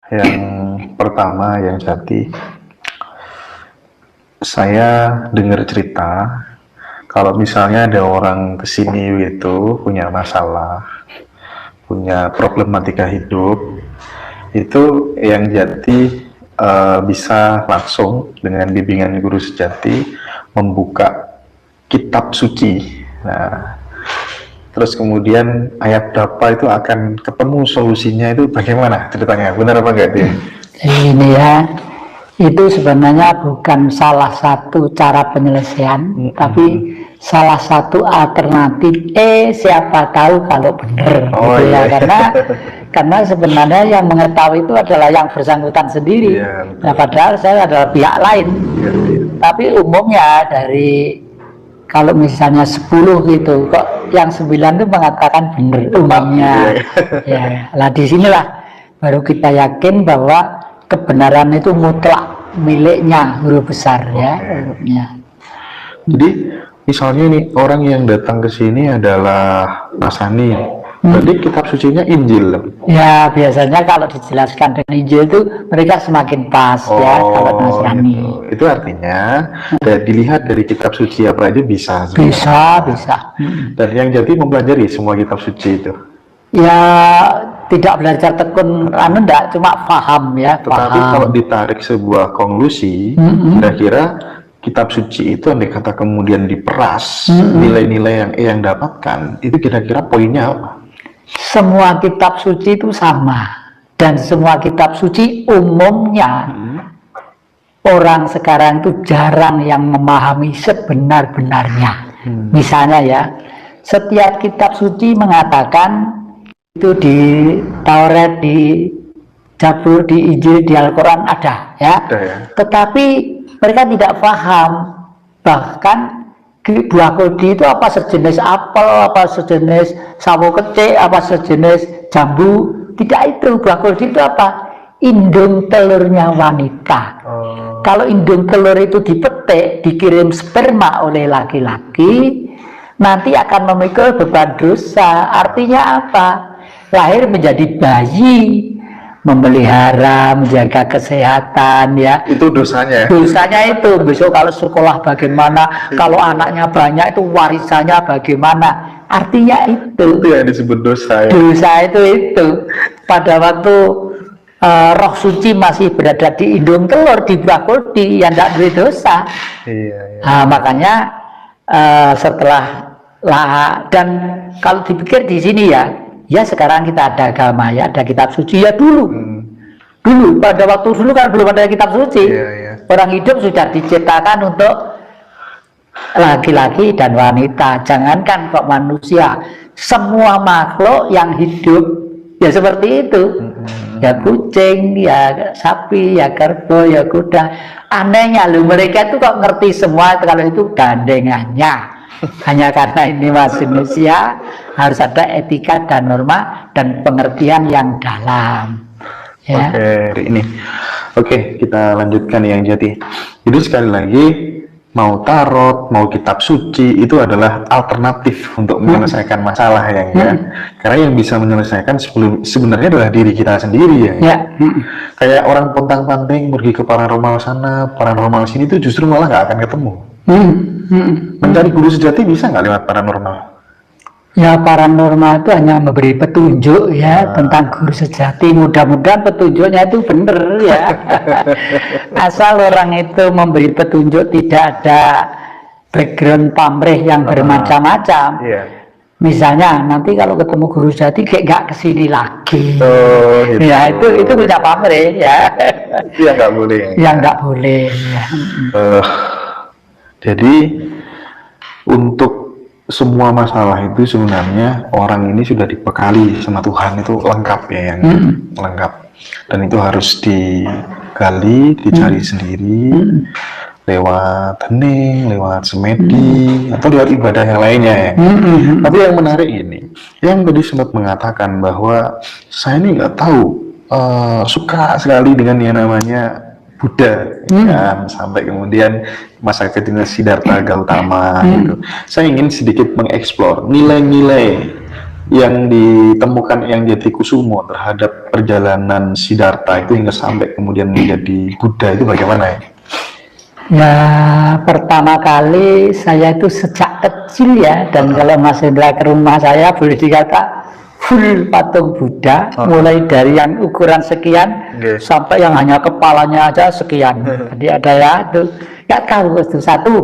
Yang pertama yang Jati, saya dengar cerita kalau misalnya ada orang kesini gitu punya masalah, punya problematika hidup, itu yang Jati bisa langsung dengan bimbingan guru sejati membuka kitab suci. Nah, terus kemudian ayat berapa itu akan ketemu solusinya, itu bagaimana ceritanya? Benar apa enggak dia? Ini ya, itu sebenarnya bukan salah satu cara penyelesaian, tapi salah satu alternatif. Siapa tahu kalau benar, Oh, gitu ya. iya. Karena sebenarnya yang mengetahui itu adalah yang bersangkutan sendiri. Iya, betul. Nah, padahal saya adalah pihak lain. Iya, iya. Tapi umumnya dari kalau misalnya 10 gitu, kok yang 9 itu mengatakan benar umumnya. Ya, lah disinilah baru kita yakin bahwa kebenaran itu mutlak miliknya guru besar ya. Jadi misalnya nih orang yang datang ke sini adalah Nasrani, berarti kitab sucinya Injil. Ya biasanya kalau dijelaskan dengan Injil itu mereka semakin pas ya kalau Nasrani. Gitu. Itu artinya dilihat dari kitab suci apa aja bisa. Bisa. Dan yang Jati mempelajari semua kitab suci itu. Ya tidak belajar tekun, enggak, cuma paham ya. Tetapi kalau ditarik sebuah konklusi, kira-kira kitab suci itu andai kata kemudian diperas, nilai-nilai yang dapatkan, itu kira-kira poinnya apa? Semua kitab suci itu sama, dan semua kitab suci umumnya orang sekarang itu jarang yang memahami sebenar-benarnya. Misalnya ya, setiap kitab suci mengatakan itu di Taurat, di Zabur, di Injil, di Al-Quran ada ya. Tetapi mereka tidak paham, bahkan buah kuldi itu apa sejenis apel, apa sejenis sawo kecik, apa sejenis jambu. Tidak, itu buah kuldi itu apa? Indung telurnya wanita. Kalau indung telur itu dipetik, dikirim sperma oleh laki-laki, nanti akan memikul beban dosa. Artinya apa? Lahir menjadi bayi, memelihara, menjaga kesehatan ya. Itu dosanya. Dosanya itu besok kalau sekolah bagaimana, kalau anaknya banyak itu warisannya bagaimana. Artinya itu yang disebut dosa ya. Dosa itu pada waktu roh suci masih berada di indung telur, di buah kuldi, yang tidak berdosa. Iya. Nah, makanya setelah dan kalau dipikir di sini ya sekarang kita ada agama ya, ada kitab suci ya dulu pada waktu dulu kan belum ada kitab suci. Orang hidup sudah diciptakan untuk laki-laki dan wanita, jangankan kok manusia, semua makhluk yang hidup ya seperti itu. Ya kucing, ya sapi, ya kerbau, ya kuda. Anehnya loh, mereka itu kok ngerti semua kalau itu gandengannya. Hanya karena ini manusia, harus ada etika dan norma dan pengertian yang dalam ya. Oke, kita lanjutkan yang Jati. Jadi sekali lagi, mau tarot, mau kitab suci itu adalah alternatif untuk menyelesaikan masalah ya. Karena yang bisa menyelesaikan sebenarnya adalah diri kita sendiri ya. Kayak orang pontang-panting pergi ke paranormal sana, paranormal sini, itu justru malah nggak akan ketemu. Mencari guru sejati bisa nggak lewat paranormal? Ya paranormal itu hanya memberi petunjuk ya tentang guru sejati. Mudah-mudahan petunjuknya itu benar ya. Asal orang itu memberi petunjuk, tidak ada background pamrih yang bermacam-macam. Misalnya nanti kalau ketemu guru sejati kayak nggak kesini lagi. Gitu. Ya itu bisa pamrih ya. Itu yang nggak boleh. Yang nggak boleh. Ya. Jadi untuk semua masalah itu sebenarnya orang ini sudah dibekali sama Tuhan, itu lengkap ya, yang lengkap, dan itu harus digali, dicari sendiri lewat hening, lewat semedi, atau lewat ibadah yang lainnya ya. Tapi yang menarik ini, yang tadi sempat mengatakan bahwa saya ini nggak tahu, suka sekali dengan yang namanya Buddha, kan, sampai kemudian masa kecilnya Siddhartha Gautama gitu. Saya ingin sedikit mengeksplor nilai-nilai yang ditemukan yang Jatikusumo terhadap perjalanan Siddhartha itu hingga sampai kemudian menjadi Buddha itu bagaimana ya? Ya, pertama kali saya itu sejak kecil ya, dan kalau Mas Hendra ke rumah saya boleh dikata full patung Buddha, mulai dari yang ukuran sekian sampai yang hanya kepalanya aja sekian. Jadi ada ya, itu nggak tahu itu satu.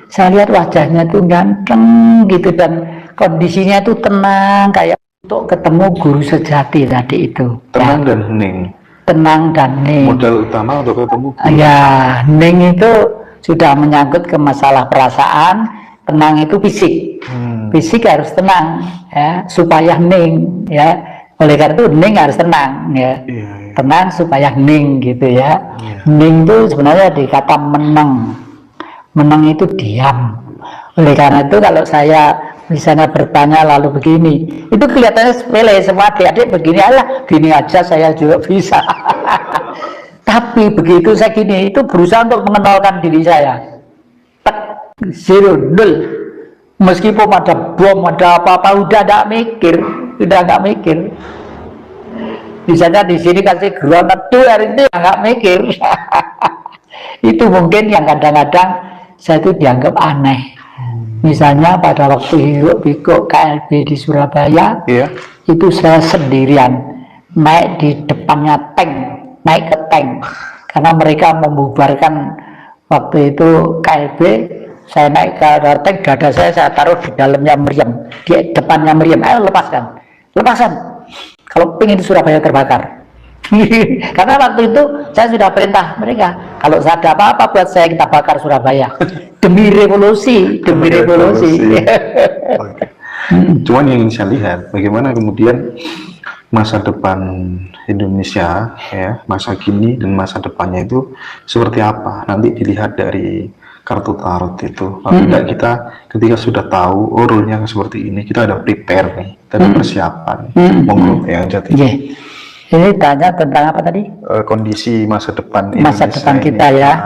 Saya lihat wajahnya tuh ganteng gitu dan kondisinya tuh tenang kayak untuk ketemu guru sejati tadi itu. Tenang Ya, dan hening. tenang dan hening. Modal utama untuk ketemu guru. Ya, hening itu sudah menyangkut ke masalah perasaan, tenang itu fisik. Fisik harus tenang ya, supaya hening ya. Oleh karena itu hening harus tenang ya. Tenang supaya hening gitu ya. Hening itu sebenarnya dikata meneng. Meneng itu diam. Oleh karena itu kalau saya misalnya bertanya lalu begini, itu kelihatannya sepele, semua adik-adik begini, alah gini aja saya juga bisa. Tapi begitu saya gini, itu berusaha untuk mengenalkan diri saya. Tek, zero, nol. Meskipun ada bom, ada apa-apa, udah gak mikir, udah gak mikir. Misalnya di sini kasih granat tuh hari ini nggak mikir. Itu mungkin yang kadang-kadang saya itu dianggap aneh. Misalnya pada waktu Hiruk Pikuk KLB di Surabaya, itu saya sendirian naik di depannya tank, naik ke tank, karena mereka membubarkan waktu itu KLB. Saya naik ke tank, dada saya taruh di dalamnya meriam, di depannya meriam, ayo lepaskan, lepaskan. Kalau pengen Surabaya terbakar. Karena waktu itu saya sudah perintah mereka, kalau ada apa-apa buat saya, kita bakar Surabaya demi revolusi, demi revolusi. Cuman yang ingin saya lihat bagaimana kemudian masa depan Indonesia ya, masa kini dan masa depannya itu seperti apa, nanti dilihat dari kartu tarot itu. Paling tidak kita ketika sudah tahu oh rule-nya seperti ini, kita ada prepare nih, kita ada persiapan. Monggo yang Jati. Ini tanya tentang apa tadi? Kondisi masa depan masa Indonesia depan kita ini. ya.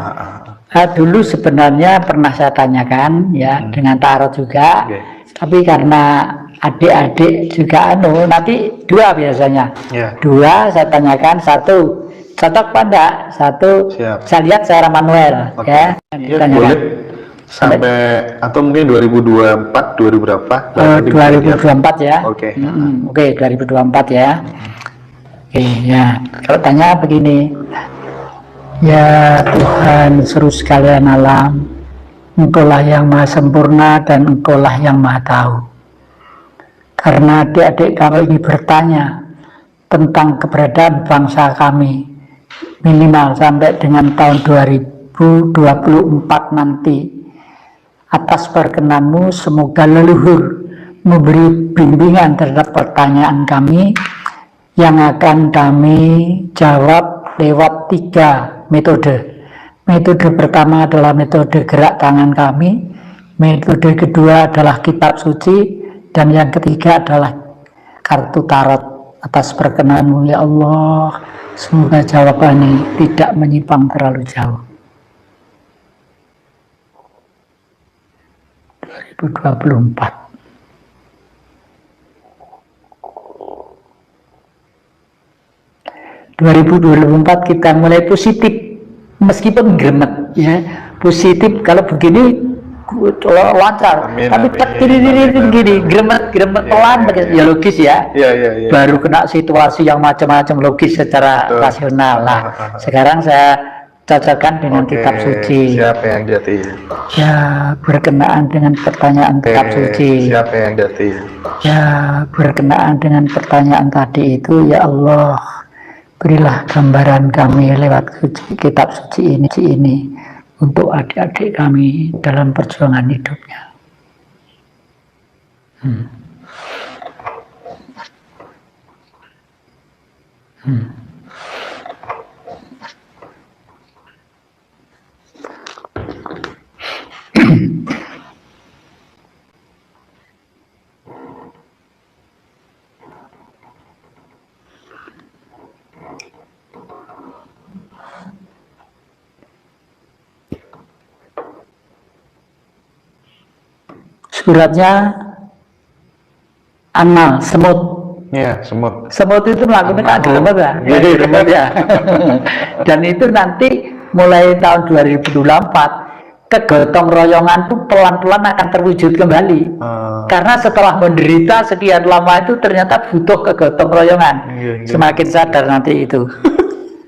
Dulu sebenarnya pernah saya tanyakan ya dengan tarot juga, tapi karena adik-adik juga nanti dua biasanya. Dua saya tanyakan, satu cocok apa enggak, satu saya lihat secara manual ya. Boleh sampai atau mungkin 2024 2000 berapa? 2024 ya. Oke, 2024 ya. Oke ya, kalau tanya begini, ya Tuhan seru sekalian alam, Engkaulah yang maha sempurna dan Engkaulah yang maha tahu. Karena adik-adik kami ini bertanya tentang keberadaan bangsa kami, minimal sampai dengan tahun 2024 nanti. Atas perkenanmu semoga leluhur memberi bimbingan terhadap pertanyaan kami yang akan kami jawab lewat 3 metode. Metode pertama adalah metode gerak tangan kami, metode kedua adalah kitab suci, dan yang ketiga adalah kartu tarot. Atas perkenanmu ya Allah, semoga jawaban ini tidak menyimpang terlalu jauh. 2024. Kita mulai positif, meskipun gremet ya, positif. Kalau begini lancar, tapi gini gremet pelan, ya logis ya. Baru kena situasi yang macam-macam, logis secara rasional. Nah, sekarang saya cocokkan dengan kitab suci. Siapa yang Jati? Ya, berkenaan dengan pertanyaan kitab suci. Siapa yang Jati? Ya, berkenaan dengan pertanyaan tadi itu, ya Allah, berilah gambaran kami lewat kitab suci ini untuk adik-adik kami dalam perjuangan hidupnya. Suratnya Anal, semut. Ya, semut. Semut itu melakukan Anal. ada semut ya? Iya, iya. Semut ya. Dan itu nanti mulai tahun 2024 kegotong royongan itu pelan-pelan akan terwujud kembali. Karena setelah menderita sekian lama itu ternyata butuh kegotong royongan. Iya, iya. Semakin sadar nanti itu.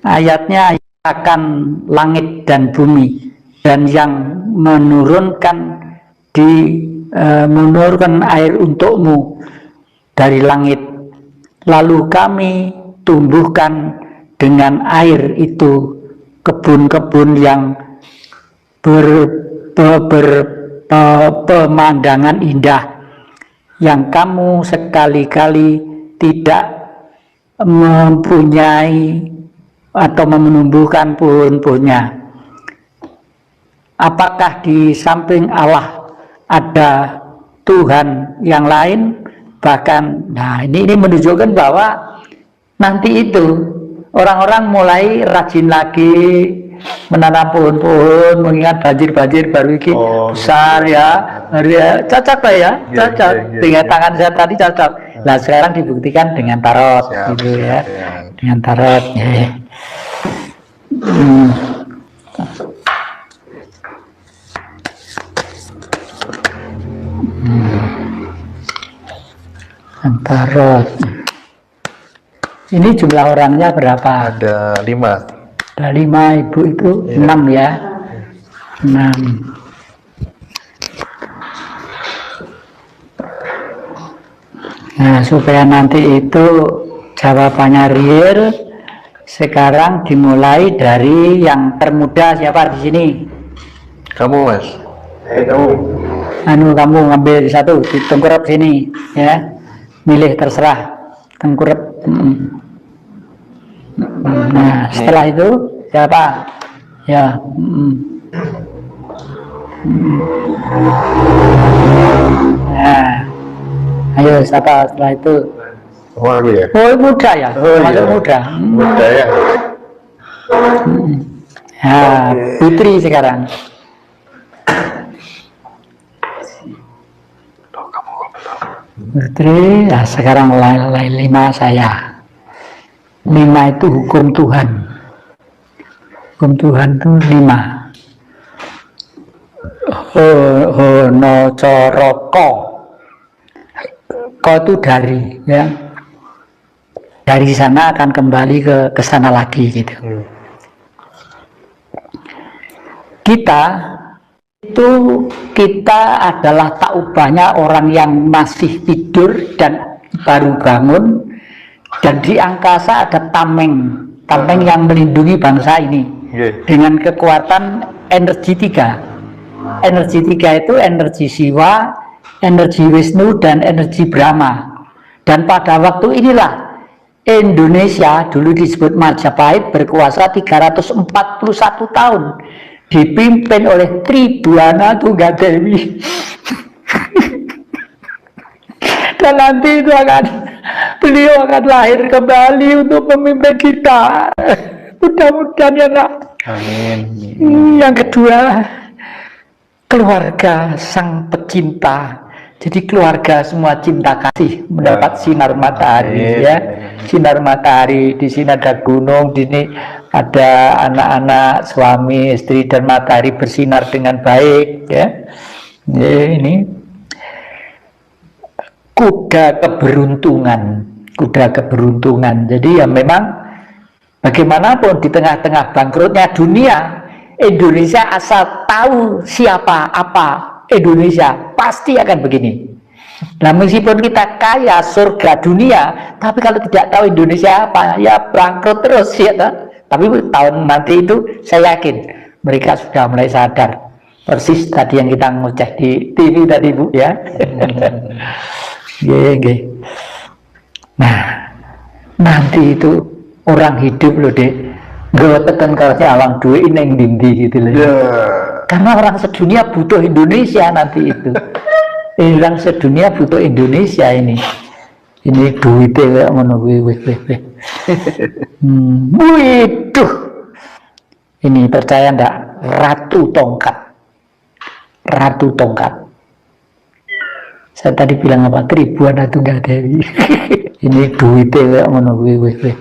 Ayatnya akan langit dan bumi, dan yang menurunkan menurunkan air untukmu dari langit, lalu kami tumbuhkan dengan air itu kebun-kebun yang pemandangan indah yang kamu sekali-kali tidak mempunyai atau menumbuhkan pohon-pohonnya. Apakah di samping Allah ada Tuhan yang lain? Bahkan, nah ini menunjukkan bahwa nanti itu orang-orang mulai rajin lagi menanam pohon-pohon, mengingat banjir-banjir baru ini besar ya, cocok lah ya, cocok. Dengan tangan saya tadi cocok. Nah sekarang dibuktikan dengan tarot, gitu ya, dengan tarot. Tarot. Ini jumlah orangnya berapa? Ada 5. Ada 5, ibu itu 6 ya. 6. Nah, supaya nanti itu jawabannya real, sekarang dimulai dari yang termuda. Siapa di sini? Kamu, Mas. Kamu. Kamu ngambil satu di tengkurap sini, ya. Milih terserah tengkurap. Nah, setelah itu siapa? Ya. Nah, ayo siapa setelah itu? Oh, aku ya. Oh, muda ya. Masuk iya. muda. Muda ya. Ya, putri sekarang. Putri, ya sekarang lain 5 saya. 5 itu hukum Tuhan. Hukum Tuhan itu 5. Hono coroko. Ko itu dari, ya. Dari sana akan kembali ke sana lagi gitu. Kita adalah tak ubahnya orang yang masih tidur dan baru bangun, dan di angkasa ada tameng yang melindungi bangsa ini dengan kekuatan energi 3. Energi 3 itu energi Siwa, energi Wisnu, dan energi Brahma. Dan pada waktu inilah Indonesia, dulu disebut Majapahit, berkuasa 341 tahun, dipimpin oleh Tribuana Tunggadewi. Dan nanti itu beliau akan lahir kembali untuk memimpin kita. Mudah-mudahan ya nak. Amin. Yang kedua, keluarga sang pecinta. Jadi keluarga semua cinta kasih mendapat sinar matahari, ya. Sinar matahari. Di sini ada gunung, di sini ada anak-anak, suami, istri, dan matahari bersinar dengan baik, ya. Ini kuda keberuntungan. Jadi ya memang bagaimanapun di tengah-tengah bangkrutnya dunia, Indonesia asal tahu siapa apa Indonesia pasti akan begini. Nah, meskipun kita kaya surga dunia, tapi kalau tidak tahu Indonesia apa, ya bangkrut terus ya. Tapi tahun nanti itu saya yakin mereka sudah mulai sadar. Persis tadi yang kita ngoceh di TV tadi, Bu, ya. Nah, nanti itu orang hidup loh, Dek. Gak tekan karena awang duit ini yang dindi gitu loh. Karena orang sedunia butuh Indonesia nanti itu. Orang sedunia butuh Indonesia ini. Ini duitnya menunggu. Waduh. Ini percaya enggak? Ratu tongkat. Saya tadi bilang apa? Tribuana Tunggal Dewi. Ini duitnya kayak ngono kuwi wis. Wih,